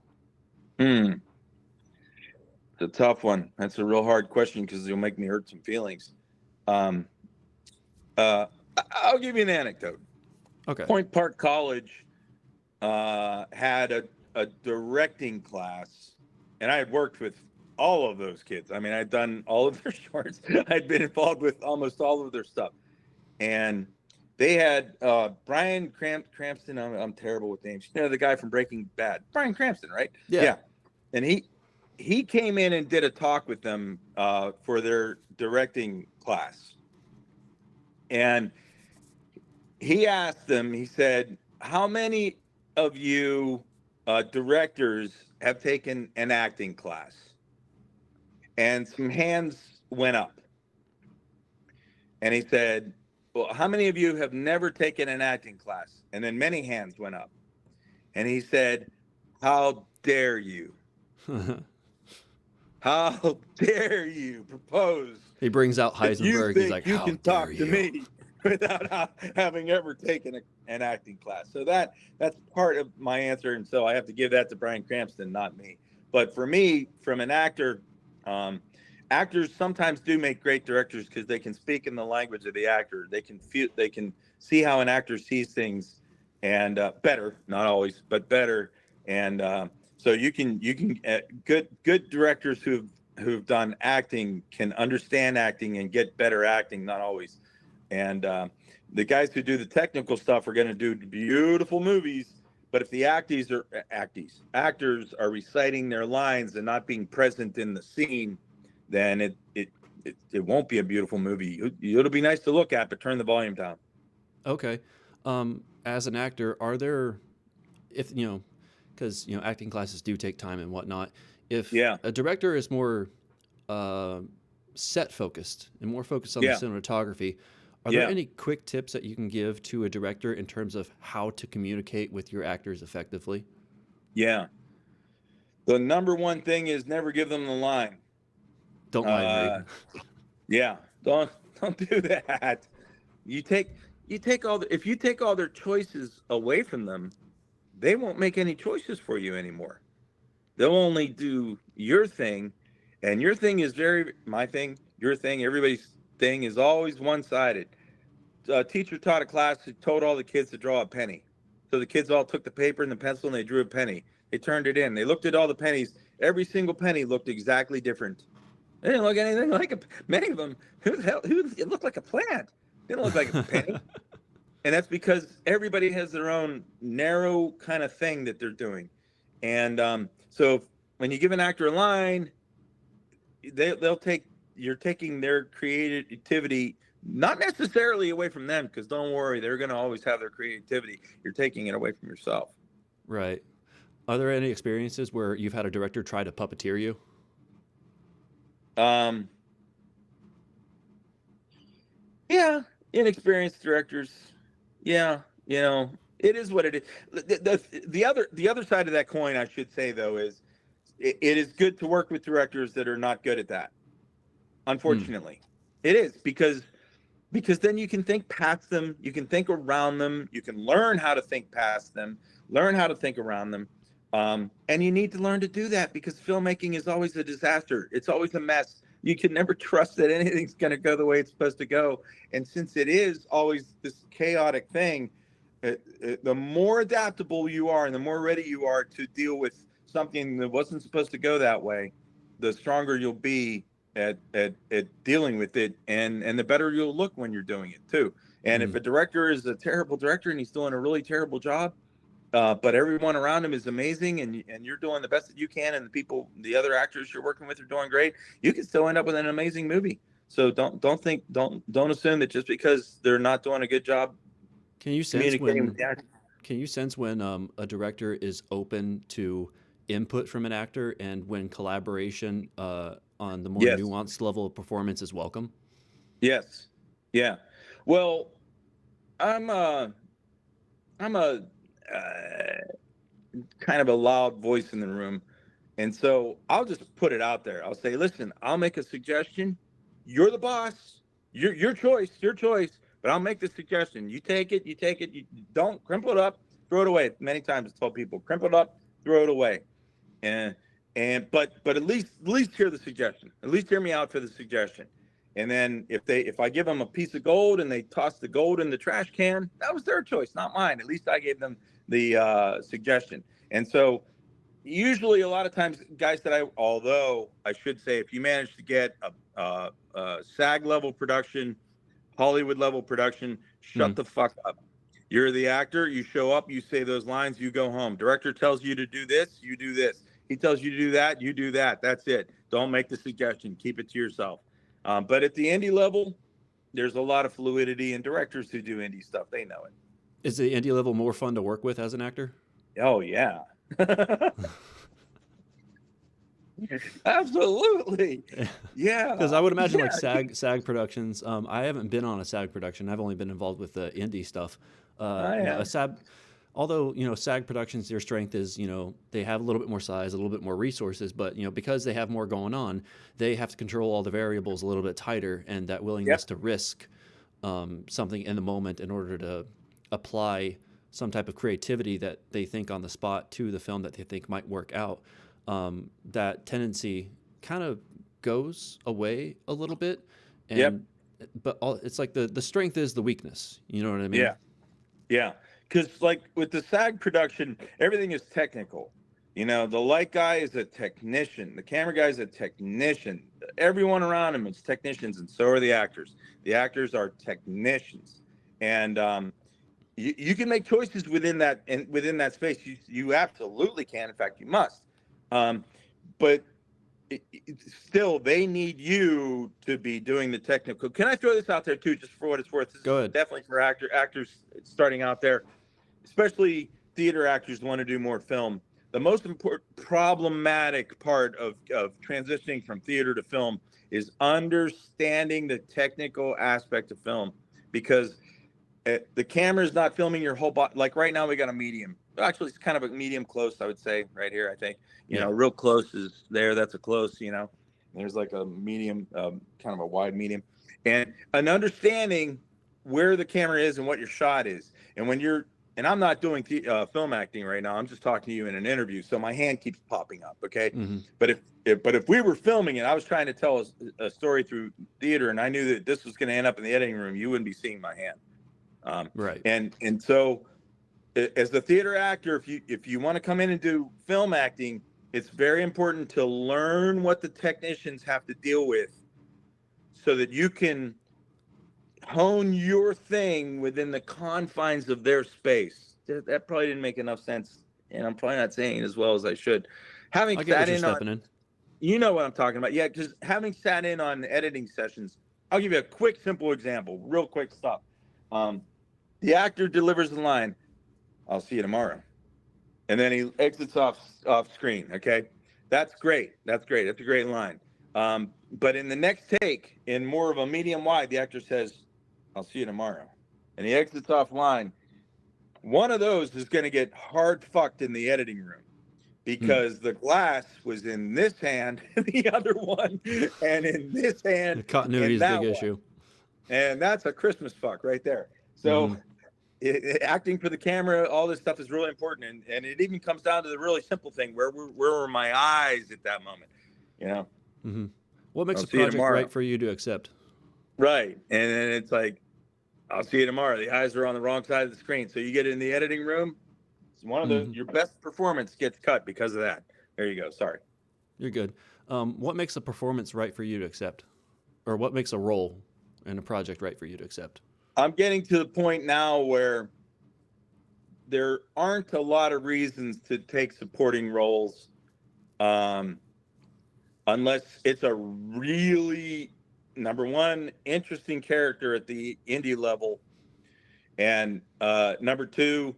It's a tough one. That's a real hard question because you'll make me hurt some feelings. I'll give you an anecdote. Okay. Point Park College had a directing class, and I had worked with all of those kids. I mean, I'd done all of their shorts. I'd been involved with almost all of their stuff. And they had Brian Cranston. I'm terrible with names. The guy from Breaking Bad, Brian Cranston, right? Yeah. And he came in and did a talk with them for their directing class. And he asked them, he said, how many of you directors have taken an acting class? And some hands went up. And he said, well, how many of you have never taken an acting class? And then many hands went up. And he said, how dare you? How dare you propose? He brings out Heisenberg. He's like, you how can dare talk you? to me without having ever taken an acting class. So that's part of my answer. And so I have to give that to Brian Cranston, not me. But for me, from an actor, actors sometimes do make great directors because they can speak in the language of the actor. They can see how an actor sees things, and better, not always, but better. And so you can good directors who've done acting can understand acting and get better acting, not always. And the guys who do the technical stuff are going to do beautiful movies, But if the actors are reciting their lines and not being present in the scene, then it won't be a beautiful movie. It'll be nice to look at, but turn the volume down. Okay. As an actor, are there, if you know, because acting classes do take time and whatnot. If Yeah, a director is more uh, set focused and more focused on the yeah, cinematography, are there yeah, any quick tips that you can give to a director in terms of how to communicate with your actors effectively? yeah. The number one thing is never give them the line. Don't lie to me. Uh, yeah, don't do that. You take you take all the, if you take all their choices away from them, they won't make any choices for you anymore. They'll only do your thing, and your thing is very my thing, your thing, everybody's thing is always one-sided. A teacher taught a class who told all the kids to draw a penny. So the kids all took the paper and the pencil and they drew a penny. They turned it in. They looked at all the pennies. Every single penny looked exactly different. They didn't look anything like many of them. Who the hell? It looked like a plant. It didn't look like a penny. And that's because everybody has their own narrow kind of thing that they're doing. And so when you give an actor a line, they'll take you're taking their creativity not necessarily away from them, because don't worry, they're going to always have their creativity. You're taking it away from yourself. Right. Are there any experiences where you've had a director try to puppeteer you? Um, yeah, inexperienced directors. Yeah, it is what it is. The other side of that coin, I should say though, is it is good to work with directors that are not good at that. Hmm. Unfortunately, it is because then you can think past them, you can think around them, you can learn how to think past them, learn how to think around them. And you need to learn to do that, because filmmaking is always a disaster. It's always a mess. You can never trust that anything's going to go the way it's supposed to go. And since it is always this chaotic thing, the more adaptable you are and the more ready you are to deal with something that wasn't supposed to go that way, the stronger you'll be at dealing with it, and the better you'll look when you're doing it too. And if Hmm. a director is a terrible director and he's doing a really terrible job, but everyone around him is amazing, and you're doing the best that you can, and the other actors you're working with are doing great, you can still end up with an amazing movie. So don't assume that just because they're not doing a good job Can you sense communicating with when the actor. a director is open to input from an actor and when collaboration on the more Yes, nuanced level of performance is welcome? yes, yeah. Well, I'm a I'm a kind of a loud voice in the room. And so I'll just put it out there. I'll say, listen, I'll make a suggestion. You're the boss. Your choice, your choice. But I'll make the suggestion. You take it, you take it. You don't crimple it up, throw it away. Many times I told people, crimple it up, throw it away. And but at least hear the suggestion. At least hear me out for the suggestion. And then if I give them a piece of gold and they toss the gold in the trash can, that was their choice, not mine. At least I gave them the suggestion. And so usually a lot of times guys although I should say, if you manage to get a SAG level production, Hollywood level production, Hmm. shut the fuck up. You're the actor, you show up, you say those lines, you go home. Director tells you to do this, you do this. He tells you to do that, you do that. That's it. Don't make the suggestion, keep it to yourself. But at the indie level, there's a lot of fluidity, and directors who do indie stuff, they know it. Is the indie level more fun to work with as an actor? Oh yeah. Absolutely. Because Yeah. I would imagine like Yeah. SAG productions. I haven't been on a SAG production. I've only been involved with the indie stuff. I A have. SAG, although SAG productions, their strength is they have a little bit more size, a little bit more resources, but because they have more going on, they have to control all the variables a little bit tighter, and that willingness Yep. to risk something in the moment in order to apply some type of creativity that they think on the spot to the film that they think might work out. That tendency kind of goes away a little bit, Yep. and it's like the strength is the weakness. You know what I mean? Yeah. Yeah. Because like with the SAG production, everything is technical. The light guy is a technician. The camera guy is a technician. Everyone around him is technicians, and so are the actors. The actors are technicians. And you can make choices within that, and within that space, you absolutely can. In fact, you must. But still, they need you to be doing the technical. Can I throw this out there too, just for what it's worth? This Go is ahead. definitely for actors starting out there, especially theater actors who want to do more film. The most important problematic part of transitioning from theater to film is understanding the technical aspect of film, because the camera is not filming your whole body. Like right now, we got a medium. Actually, it's kind of a medium close, I would say, right here. I think, Yeah. real close is there. That's a close. There's like a medium, kind of a wide medium, and an understanding where the camera is and what your shot is. And when you're, and I'm not doing film acting right now. I'm just talking to you in an interview, so my hand keeps popping up. Okay, Hmm. but if we were filming and I was trying to tell a story through theater, and I knew that this was going to end up in the editing room, you wouldn't be seeing my hand. Right. And so, as the theater actor, if you want to come in and do film acting, it's very important to learn what the technicians have to deal with, so that you can hone your thing within the confines of their space. That probably didn't make enough sense, and I'm probably not saying it as well as I should. Having I get what sat you're in on, stepping in. you know what I'm talking about, yeah, because having sat in on editing sessions, I'll give you a quick, simple example, real quick stuff. The actor delivers the line, "I'll see you tomorrow," and then he exits off screen. Okay, that's great. That's great. That's a great line. But in the next take, in more of a medium wide, the actor says, "I'll see you tomorrow," and he exits off line. One of those is going to get hard fucked in the editing room, Hmm. because the glass was in this hand, the other one, and in this hand, Continuity in is a big that one, issue. and that's a Christmas fuck right there. So, Hmm. acting for the camera, all this stuff is really important, and it even comes down to the really simple thing: where were my eyes at that moment? You know, Hmm. What makes I'll a see you project tomorrow, right for you to accept? right? And then it's like, I'll see you tomorrow. The eyes are on the wrong side of the screen, so you get in the editing room. It's one of the Hmm. your best performance gets cut because of that. There you go. Sorry. You're good. What makes a performance right for you to accept? Or what makes a role in a project right for you to accept? I'm getting to the point now where there aren't a lot of reasons to take supporting roles, um, unless it's a really, number one, interesting character at the indie level, and number two,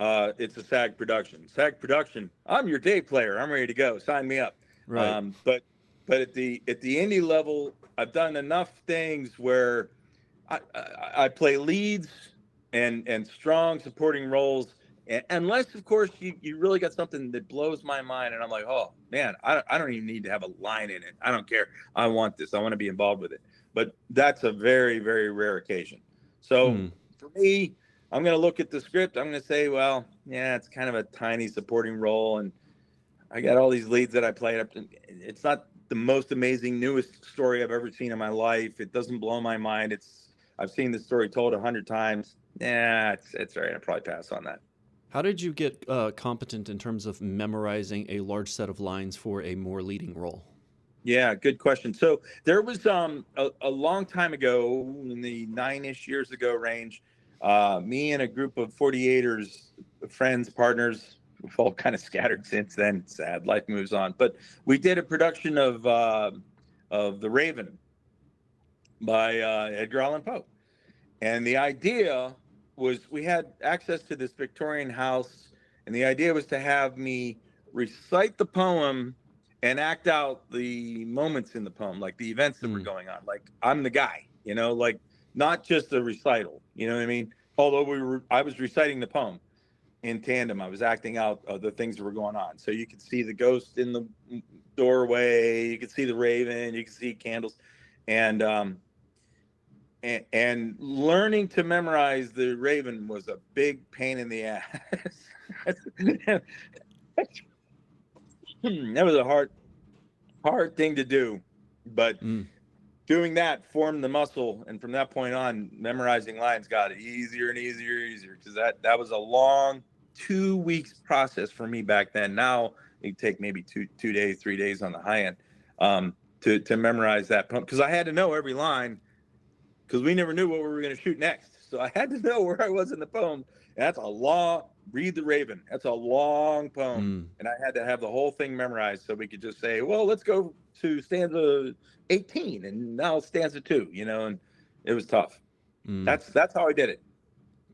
it's a SAG production. SAG production. I'm your day player. I'm ready to go. Sign me up. Right. But at the indie level, I've done enough things where I play leads and strong supporting roles. And unless, of course, you really got something that blows my mind, and I'm like, oh man, I don't even need to have a line in it. I don't care. I want this. I want to be involved with it. But that's a very, very rare occasion. So Hmm. for me, I'm going to look at the script. I'm going to say, well, yeah, it's kind of a tiny supporting role, and I got all these leads that I played up. It's not the most amazing, newest story I've ever seen in my life. It doesn't blow my mind. I've seen the story told 100 times. Yeah, it's all right. I'll probably pass on that. How did you get competent in terms of memorizing a large set of lines for a more leading role? Yeah, good question. So there was a long time ago, in the 9-ish years ago range, me and a group of 48ers, friends, partners, we've all kind of scattered since then. Sad, life moves on. But we did a production of The Raven by Edgar Allan Poe. And the idea was, we had access to this Victorian house, and the idea was to have me recite the poem and act out the moments in the poem, like the events that were Hmm. going on. Like I'm the guy, like not just a recital, you know what I mean? Although I was reciting the poem in tandem. I was acting out the things that were going on. So you could see the ghost in the doorway, you could see the raven, you could see candles, and and learning to memorize the Raven was a big pain in the ass. That was a hard thing to do, but Mm. doing that formed the muscle, and from that point on, memorizing lines got easier and easier and easier, because that was a long 2 weeks process for me back then. Now it take maybe two days, 3 days on the high end, to memorize that poem, because I had to know every line, because we never knew what we were going to shoot next. So I had to know where I was in the poem. And that's a long, Read the Raven. That's a long poem. Mm. And I had to have the whole thing memorized so we could just say, well, let's go to stanza 18 and now stanza 2, and it was tough. Mm. That's how I did it.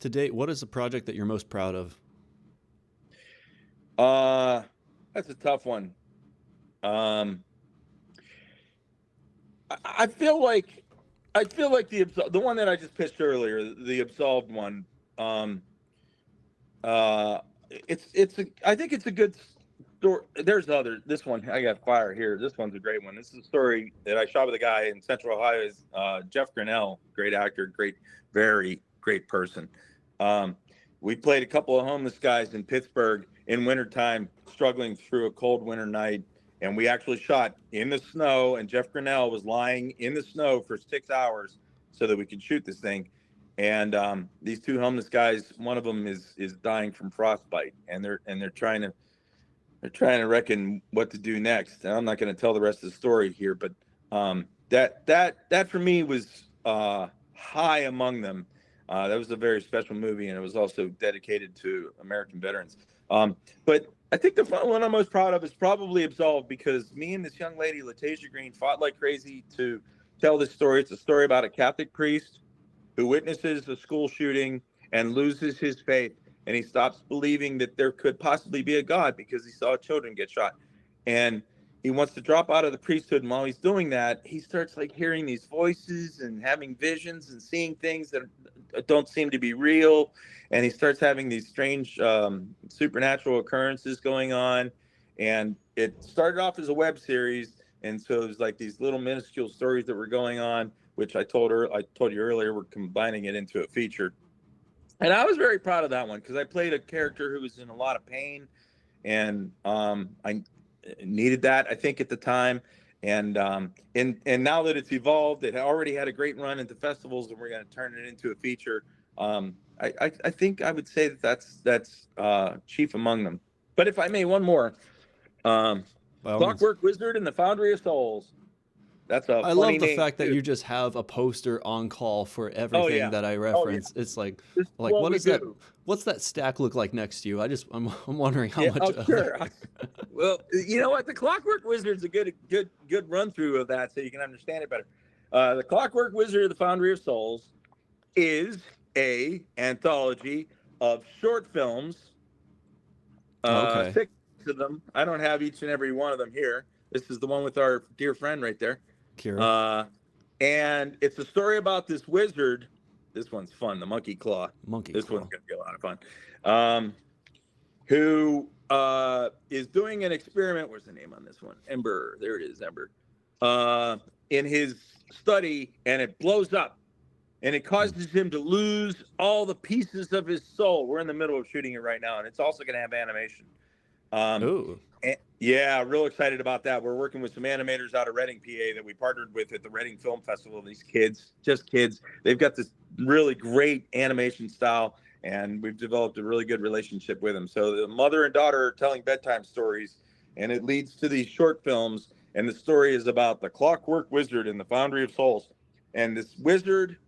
To date, what is the project that you're most proud of? That's a tough one. Um, I feel like the one that I just pitched earlier, the Absolved one. Um, uh, I think it's a good story. There's other. This one I got fire here. This one's a great one. This is a story that I shot with a guy in Central Ohio. Is Jeff Grinnell, great actor, very great person. We played a couple of homeless guys in Pittsburgh in wintertime, struggling through a cold winter night. And we actually shot in the snow, and Jeff Grinnell was lying in the snow for 6 hours so that we could shoot this thing. And these two homeless guys, one of them is dying from frostbite, and they're trying to reckon what to do next. And I'm not going to tell the rest of the story here, but that for me was high among them. That was a very special movie, and it was also dedicated to American veterans. But I think the one I'm most proud of is probably Absolved, because me and this young lady, Latasia Green, fought like crazy to tell this story. It's a story about a Catholic priest who witnesses a school shooting and loses his faith, and he stops believing that there could possibly be a God because he saw children get shot. And he wants to drop out of the priesthood, and while he's doing that, he starts like hearing these voices and having visions and seeing things that don't seem to be real. And he starts having these strange supernatural occurrences going on. And it started off as a web series, and so it was like these little minuscule stories that were going on, which I told you earlier, we're combining it into a feature. And I was very proud of that one because I played a character who was in a lot of pain, and I needed that, I think, at the time. And now that it's evolved, it already had a great run into festivals, and we're going to turn it into a feature. I think I would say that's chief among them. But if I may, one more. By all means. Clockwork Wizard and the Foundry of Souls. That's a I funny love the name fact that too. you just have a poster on call for Oh everything yeah. that I Oh yeah. reference. It's like, This is what what we is that? do. What's that stack look like next to you? I'm wondering how Yeah. much. Oh sure. Well, you know what? The Clockwork Wizard's a good run through of that, so you can understand it better. The Clockwork Wizard of the Foundry of Souls is a anthology of short films. Okay, 6 of them. I don't have each and every one of them here. This is the one with our dear friend right there. Kira. Uh, and it's a story about this wizard. This one's fun, the Monkey Claw. Monkey This claw. one's gonna be a lot of fun. Who is doing an experiment? Where's the name on this one? Ember. There it is, Ember. In his study, and it blows up, and it causes him to lose all the pieces of his soul. We're in the middle of shooting it right now, and it's also going to have animation. Ooh. Yeah, real excited about that. We're working with some animators out of Reading, PA, that we partnered with at the Reading Film Festival. These kids, just kids, they've got this really great animation style, and we've developed a really good relationship with them. So the mother and daughter are telling bedtime stories, and it leads to these short films. And the story is about the Clockwork Wizard and the Foundry of Souls. And this wizard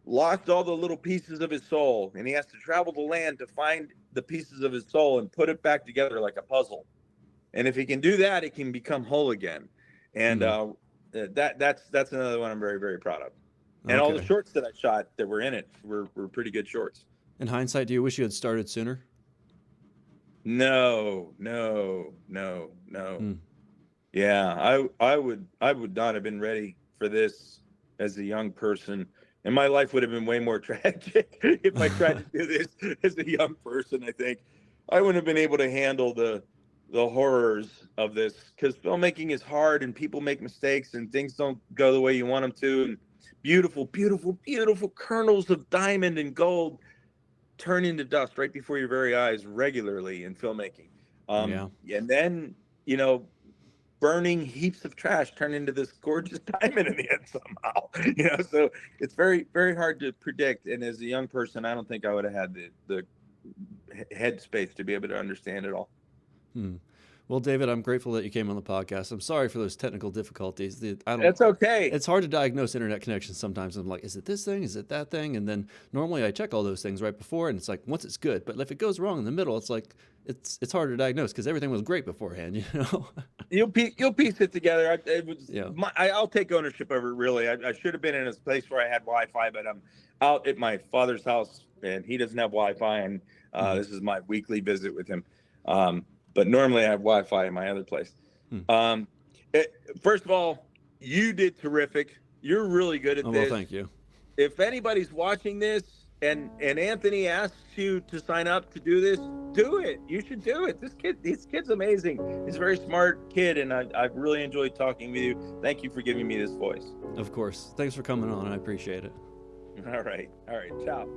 lost all the little pieces of his soul, and he has to travel the land to find the pieces of his soul and put it back together like a puzzle. And if he can do that, he can become whole again. And that's another one I'm very, very proud of. And all the Okay. shorts that I shot that were in it were pretty good shorts. In hindsight, do you wish you had started sooner? No. Mm. Yeah, I would not have been ready for this as a young person. And my life would have been way more tragic if I tried to do this as a young person. I think I wouldn't have been able to handle the horrors of this, because filmmaking is hard, and people make mistakes, and things don't go the way you want them to. And beautiful kernels of diamond and gold turn into dust right before your very eyes regularly in filmmaking. Yeah. And then, burning heaps of trash turn into this gorgeous diamond in the end somehow. So it's very, very hard to predict. And as a young person, I don't think I would have had the headspace to be able to understand it all. Hmm. Well, David, I'm grateful that you came on the podcast. I'm sorry for those technical difficulties. I don't. It's okay. It's hard to diagnose internet connections sometimes. I'm like, is it this thing? Is it that thing? And then normally I check all those things right before, and it's like once it's good. But if it goes wrong in the middle, it's like it's harder to diagnose because everything was great beforehand. You know. You'll piece it together. Yeah. I'll take ownership of it. Really, I should have been in a place where I had Wi-Fi, but I'm out at my father's house, and he doesn't have Wi-Fi, and this is my weekly visit with him. But normally I have Wi-Fi in my other place. First of all, you did terrific. You're really good at this. Well, thank you. If anybody's watching this and Anthony asks you to sign up to do this, do it. You should do it. This kid's amazing. He's a very smart kid, and I've really enjoyed talking with you. Thank you for giving me this voice. Of course. Thanks for coming on. I appreciate it. All right. Ciao.